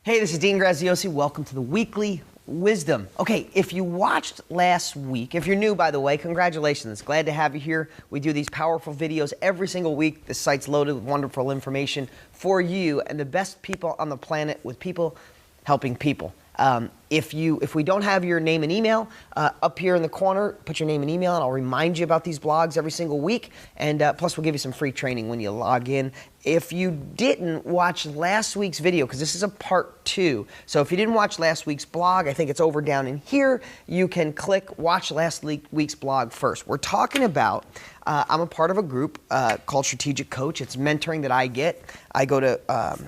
Hey, this is Dean Graziosi. Welcome to the Weekly Wisdom. Okay, if you watched last week, if you're new, by the way, congratulations. Glad to have you here. We do these powerful videos every single week. The site's loaded with wonderful information for you and the best people on the planet with people helping people. If we don't have your name and email, up here in the corner, put your name and email, and I'll remind you about these blogs every single week. And plus, we'll give you some free training when you log in. If you didn't watch last week's video, because this is a part 2, so if you didn't watch last week's blog, I think it's over down in here. You can click watch last week's blog first. We're talking about, I'm a part of a group called Strategic Coach. It's mentoring that I get. I go to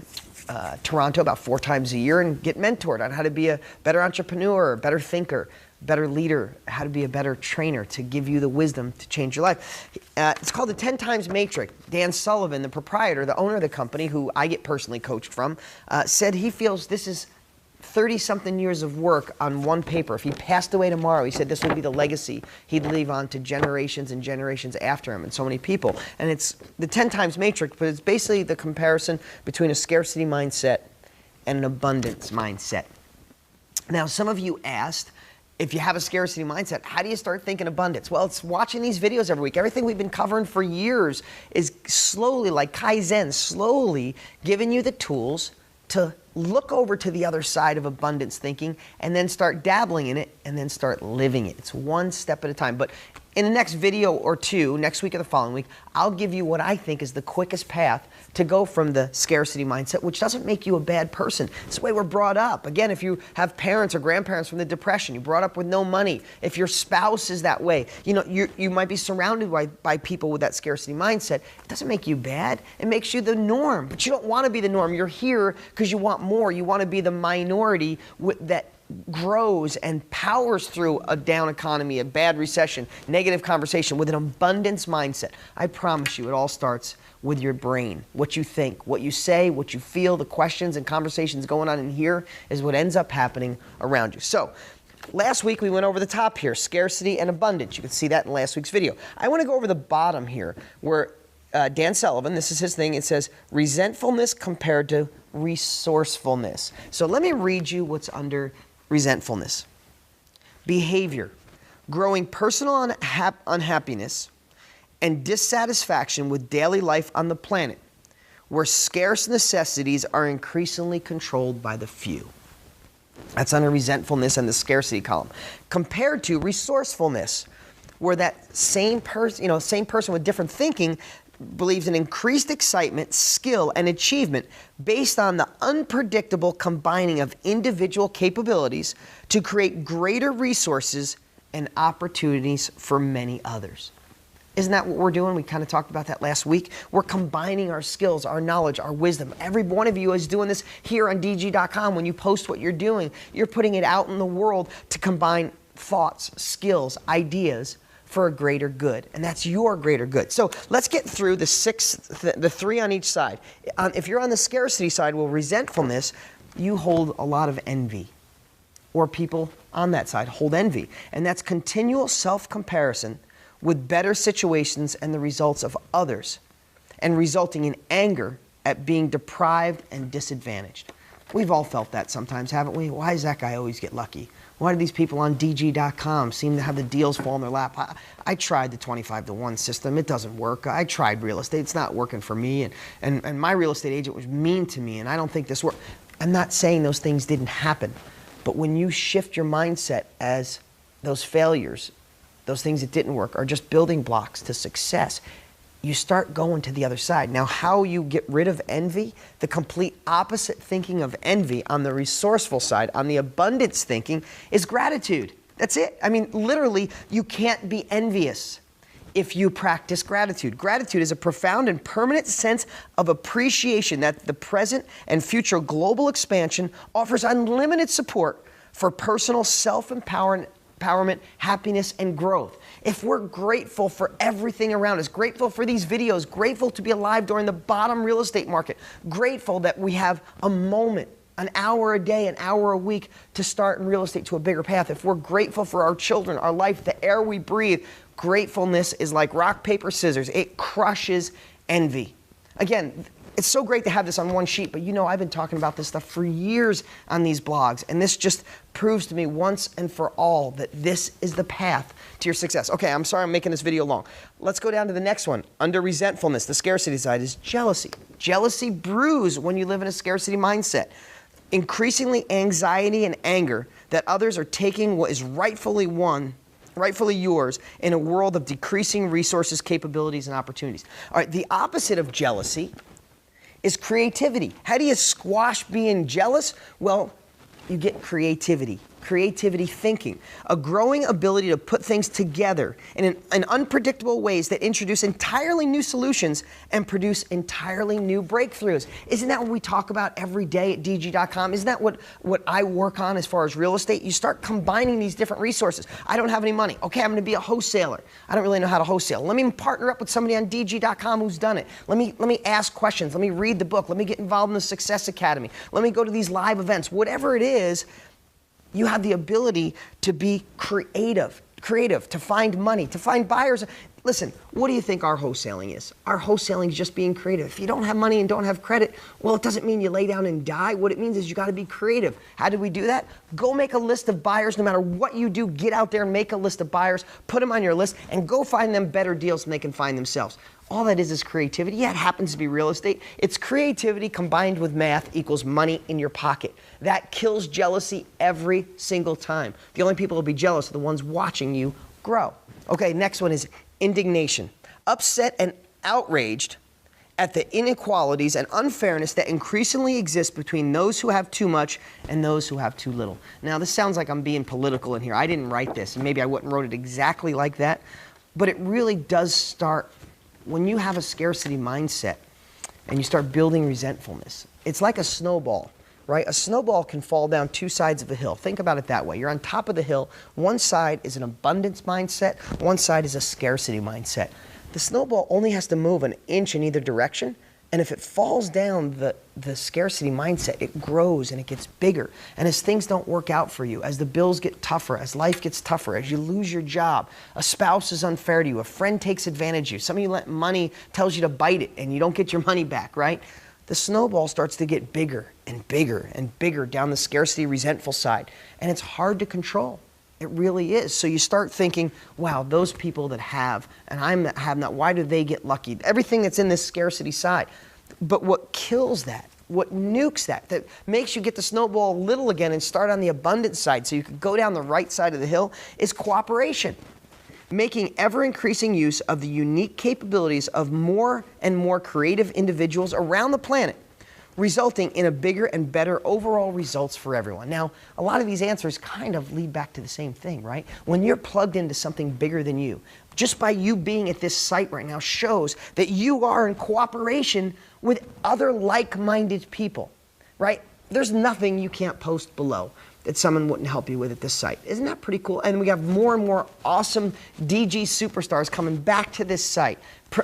Toronto about 4 times a year and get mentored on how to be a better entrepreneur, a better thinker, better leader, how to be a better trainer to give you the wisdom to change your life. It's called the 10 Times Matrix. Dan Sullivan, the proprietor, the owner of the company, who I get personally coached from, said he feels this is 30-something years of work on one paper. If he passed away tomorrow, he said this would be the legacy he'd leave on to generations and generations after him and so many people. And it's the 10 Times Matrix, but it's basically the comparison between a scarcity mindset and an abundance mindset. Now, some of you asked, if you have a scarcity mindset, how do you start thinking abundance? Well, it's watching these videos every week. Everything we've been covering for years is slowly, like Kaizen, slowly giving you the tools to look over to the other side of abundance thinking and then start dabbling in it and then start living it. It's one step at a time. But in the next video or two, next week or the following week, I'll give you what I think is the quickest path to go from the scarcity mindset, which doesn't make you a bad person. It's the way we're brought up. Again, if you have parents or grandparents from the Depression, you're brought up with no money. If your spouse is that way, you might be surrounded by people with that scarcity mindset. It doesn't make you bad. It makes you the norm. But you don't want to be the norm. You're here because you want more. You want to be the minority that grows and powers through a down economy, a bad recession, negative conversation with an abundance mindset. I promise you, it all starts with your brain. What you think, what you say, what you feel, the questions and conversations going on in here is what ends up happening around you. So, last week we went over the top here, scarcity and abundance. You can see that in last week's video. I want to go over the bottom here where Dan Sullivan, this is his thing, it says resentfulness compared to resourcefulness. So let me read you what's under resentfulness. Behavior, growing personal unhappiness and dissatisfaction with daily life on the planet, where scarce necessities are increasingly controlled by the few. That's under resentfulness and the scarcity column. Compared to resourcefulness, where that same person with different thinking believes in increased excitement, skill, and achievement based on the unpredictable combining of individual capabilities to create greater resources and opportunities for many others. Isn't that what we're doing? We kind of talked about that last week. We're combining our skills, our knowledge, our wisdom. Every one of you is doing this here on DG.com. When you post what you're doing, you're putting it out in the world to combine thoughts, skills, ideas for a greater good, and that's your greater good. So let's get through the 3 on each side. If you're on the scarcity side, well, resentfulness, you hold a lot of envy, or people on that side hold envy, and that's continual self-comparison with better situations and the results of others, and resulting in anger at being deprived and disadvantaged. We've all felt that sometimes, haven't we? Why does that guy always get lucky? Why do these people on DG.com seem to have the deals fall in their lap? I tried the 25-to-1 system. It doesn't work. I tried real estate. It's not working for me. And my real estate agent was mean to me, and I don't think this worked. I'm not saying those things didn't happen. But when you shift your mindset as those failures, those things that didn't work, are just building blocks to success, you start going to the other side. Now, how you get rid of envy, the complete opposite thinking of envy on the resourceful side, on the abundance thinking, is gratitude. That's it. I mean, literally, you can't be envious if you practice gratitude. Gratitude is a profound and permanent sense of appreciation that the present and future global expansion offers unlimited support for personal self-empowerment, happiness, and growth. If we're grateful for everything around us, grateful for these videos, grateful to be alive during the bottom real estate market, grateful that we have a moment, an hour a day, an hour a week to start in real estate to a bigger path, if we're grateful for our children, our life, the air we breathe, gratefulness is like rock, paper, scissors. It crushes envy. Again, It's so great to have this on one sheet, but you know I've been talking about this stuff for years on these blogs, and this just proves to me once and for all that this is the path to your success. Okay, I'm sorry I'm making this video long. Let's go down to the next one. Under resentfulness, the scarcity side is jealousy. Jealousy brews when you live in a scarcity mindset. Increasingly anxiety and anger that others are taking what is rightfully yours in a world of decreasing resources, capabilities, and opportunities. All right, the opposite of jealousy is creativity. How do you squash being jealous? Well, you get creativity thinking, a growing ability to put things together in unpredictable ways that introduce entirely new solutions and produce entirely new breakthroughs. Isn't that what we talk about every day at DG.com? Isn't that what I work on as far as real estate? You start combining these different resources. I don't have any money. Okay, I'm going to be a wholesaler. I don't really know how to wholesale. Let me partner up with somebody on DG.com who's done it. Let me ask questions. Let me read the book. Let me get involved in the Success Academy. Let me go to these live events. Whatever it is, you have the ability to be creative, to find money, to find buyers. Listen, what do you think our wholesaling is? Our wholesaling is just being creative. If you don't have money and don't have credit, well, it doesn't mean you lay down and die. What it means is you got to be creative. How do we do that? Go make a list of buyers. No matter what you do, get out there and make a list of buyers, put them on your list, and go find them better deals than they can find themselves. All that is creativity. Yeah, it happens to be real estate. It's creativity combined with math equals money in your pocket. That kills jealousy every single time. The only people who will be jealous are the ones watching you grow. Okay, next one is indignation. Upset and outraged at the inequalities and unfairness that increasingly exist between those who have too much and those who have too little. Now, this sounds like I'm being political in here. I didn't write this, and maybe I wouldn't wrote it exactly like that, but it really does start when you have a scarcity mindset and you start building resentfulness. It's like a snowball, right? A snowball can fall down two sides of a hill. Think about it that way. You're on top of the hill. One side is an abundance mindset. One side is a scarcity mindset. The snowball only has to move an inch in either direction. And if it falls down the scarcity mindset, it grows and it gets bigger. And as things don't work out for you, as the bills get tougher, as life gets tougher, as you lose your job, a spouse is unfair to you, a friend takes advantage of you, some of you lent money, tells you to bite it, and you don't get your money back, right? The snowball starts to get bigger and bigger and bigger down the scarcity, resentful side. And it's hard to control. It really is. So you start thinking, wow, those people that have, and I'm that have not, why do they get lucky? Everything that's in this scarcity side. But what kills that, what nukes that makes you get the snowball little again and start on the abundance side so you can go down the right side of the hill is cooperation. Making ever-increasing use of the unique capabilities of more and more creative individuals around the planet, resulting in a bigger and better overall results for everyone. Now, a lot of these answers kind of lead back to the same thing, right? When you're plugged into something bigger than you, just by you being at this site right now shows that you are in cooperation with other like-minded people, right? There's nothing you can't post below that someone wouldn't help you with at this site. Isn't that pretty cool? And we have more and more awesome DG superstars coming back to this site,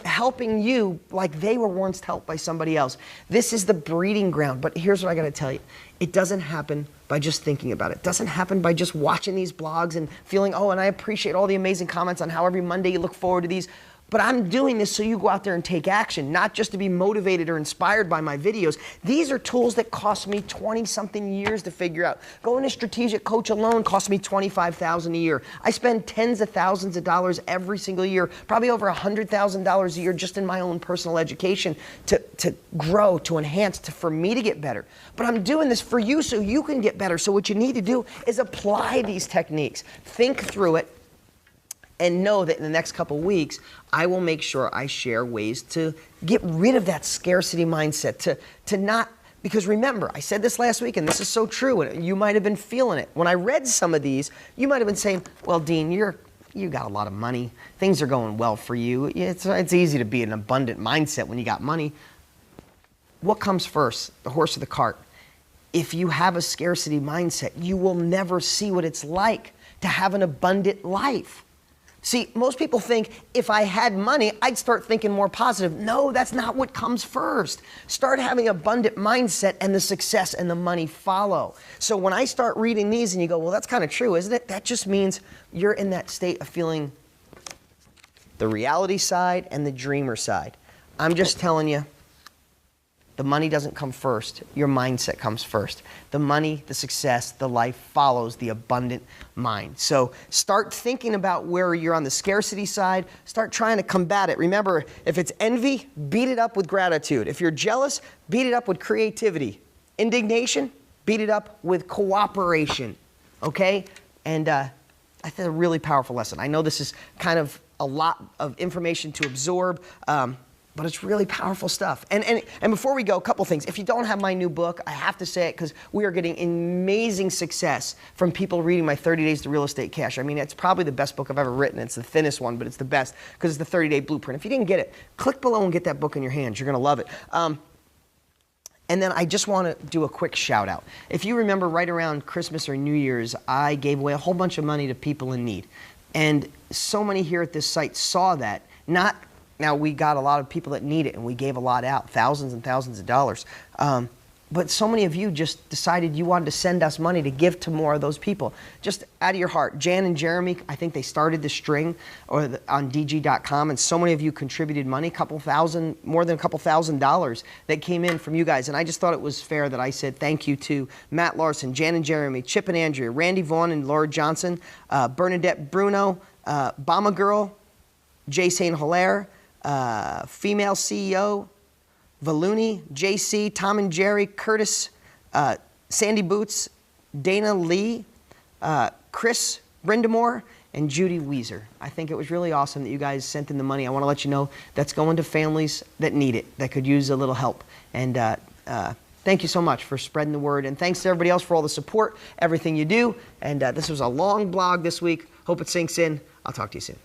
helping you like they were once helped by somebody else. This is the breeding ground, but here's what I gotta tell you. It doesn't happen by just thinking about it. It doesn't happen by just watching these blogs and feeling, oh, and I appreciate all the amazing comments on how every Monday you look forward to these. But I'm doing this so you go out there and take action, not just to be motivated or inspired by my videos. These are tools that cost me 20-something years to figure out. Going to Strategic Coach alone cost me $25,000 a year. I spend tens of thousands of dollars every single year, probably over $100,000 a year just in my own personal education to grow, to enhance, for me to get better. But I'm doing this for you so you can get better. So what you need to do is apply these techniques. Think through it. And know that in the next couple weeks, I will make sure I share ways to get rid of that scarcity mindset, to not, because remember, I said this last week, and this is so true, and you might have been feeling it. When I read some of these, you might have been saying, well, Dean, you got a lot of money. Things are going well for you. It's easy to be an abundant mindset when you got money. What comes first, the horse or the cart? If you have a scarcity mindset, you will never see what it's like to have an abundant life. See, most people think if I had money, I'd start thinking more positive. No, that's not what comes first. Start having abundant mindset and the success and the money follow. So when I start reading these and you go, well, that's kind of true, isn't it? That just means you're in that state of feeling the reality side and the dreamer side. I'm just telling you, The money doesn't come first. Your mindset comes first. The money, the success, the life follows the abundant mind. So start thinking about where you're on the scarcity side. Start trying to combat it. Remember, if it's envy, beat it up with gratitude. If you're jealous, beat it up with creativity. Indignation, beat it up with cooperation. Okay? And I think a really powerful lesson. I know this is kind of a lot of information to absorb, but it's really powerful stuff. And before we go, a couple things. If you don't have my new book, I have to say it because we are getting amazing success from people reading my 30 Days to Real Estate Cash. I mean, it's probably the best book I've ever written. It's the thinnest one, but it's the best because it's the 30-day blueprint. If you didn't get it, click below and get that book in your hands. You're going to love it. And then I just want to do a quick shout out. If you remember right around Christmas or New Year's, I gave away a whole bunch of money to people in need. And so many here at this site saw that. Now, we got a lot of people that need it, and we gave a lot out, thousands and thousands of dollars. But so many of you just decided you wanted to send us money to give to more of those people, just out of your heart. Jan and Jeremy, I think they started the string on DG.com, and so many of you contributed money, more than a couple $1,000 that came in from you guys. And I just thought it was fair that I said thank you to Matt Larson, Jan and Jeremy, Chip and Andrea, Randy Vaughn and Laura Johnson, Bernadette Bruno, Bama Girl, Jay St. Hilaire, Female CEO, Valuni, JC, Tom and Jerry, Curtis, Sandy Boots, Dana Lee, Chris Brindamore, and Judy Weezer. I think it was really awesome that you guys sent in the money. I want to let you know that's going to families that need it, that could use a little help. And thank you so much for spreading the word. And thanks to everybody else for all the support, everything you do. And this was a long blog this week. Hope it sinks in. I'll talk to you soon.